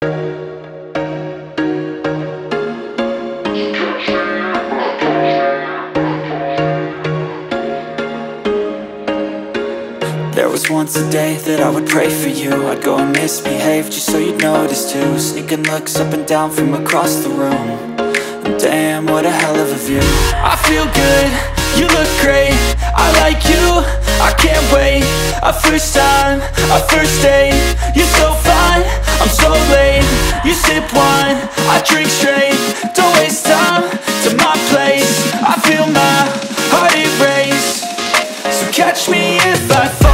There was once a day that I would pray for you. I'd go and misbehave just so you'd notice too. Sneaking looks up and down from across the room. And damn, what a hell of a view. I feel good, you look great, I like you, I can't wait. A first time, a first date. You're so fine, I'm so late. You sip wine, I drink straight. Don't waste time to my place. I feel my heart erase. So catch me if I fall.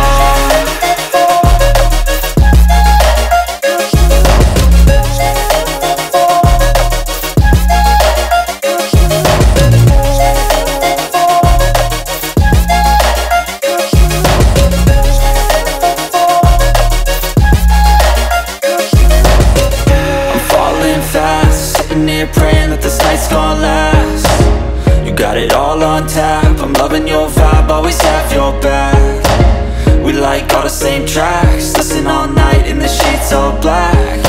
Praying that this night's gonna last. You got it all on tap, I'm loving your vibe, always have your back. We like all the same tracks, listen all night in the sheets all black.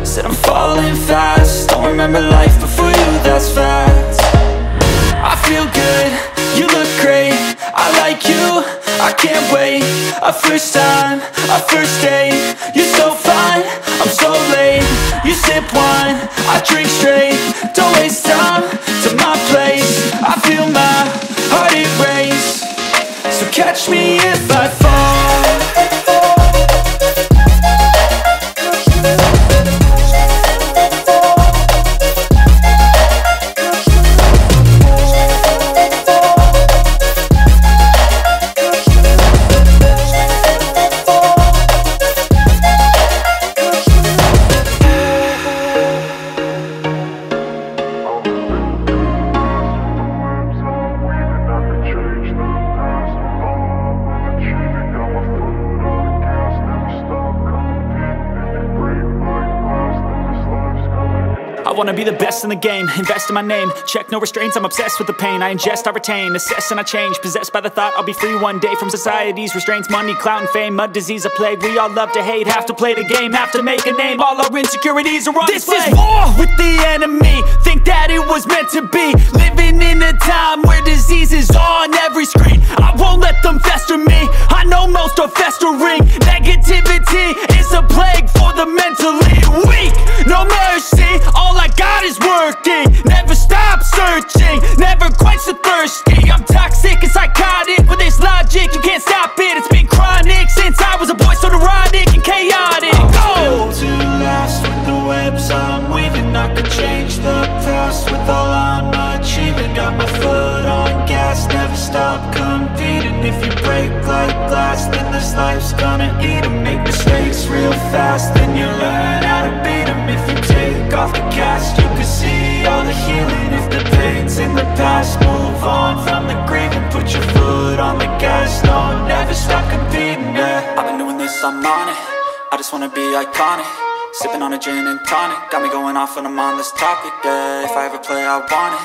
Said I'm falling fast, don't remember life before you, that's fact. I feel good, you look great, I like you, I can't wait. A first time, a first date. You're so fine, I'm so late. You sip wine, I drink straight. Don't waste time to my place. I feel my heart erase. So catch me if I fall. I wanna be the best in the game, invest in my name. Check no restraints, I'm obsessed with the pain. I ingest, I retain, assess and I change. Possessed by the thought I'll be free one day from society's restraints. Money, clout and fame, mud, disease, a plague. We all love to hate, have to play the game, have to make a name. All our insecurities are on display. This is war with the enemy, think that it was meant to be. Living in a time where disease is on every screen. I won't let them fester me, I know most are festering. Negativity is a plague for the mentally weak. No mercy, all I got is working. Never stop searching, never quench the thirsty. I'm toxic and psychotic, with this logic you can't stop it. It's been chronic since I was a boy, so neurotic and chaotic. I'm built to last with the webs I'm weaving. I could change the past with all I'm achieving. Got my foot on gas, never stop competing. If you break like glass, then this life's gonna eat 'em. Make mistakes real fast, then you learn how to beat 'em. If you take off the cast, you can see all the healing. If the pain's in the past, move on from the grave and put your foot on the gas. No, never stop competing, yeah. I've been doing this, I'm on it. I just wanna be iconic. Sipping on a gin and tonic, got me going off when I'm on this topic, yeah. If I ever play, I want it.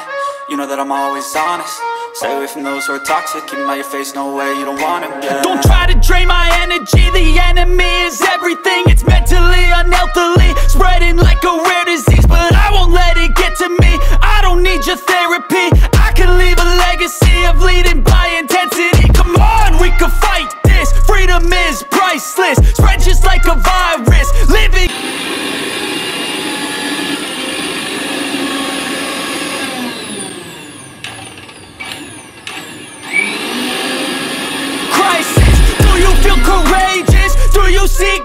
You know that I'm always honest. Stay away from those who are toxic. Keep them out your face, no way, you don't want them, yeah. Don't try to drain my energy, the enemy is everything. It's mentally, unhealthily, spreading like a rare disease. But I won't let it get to me, I don't need your therapy. I can leave a legacy of leading by intensity. Come on, we can fight this, freedom is priceless. Spread just like a virus, living. Crisis, do you feel courageous? Do you seek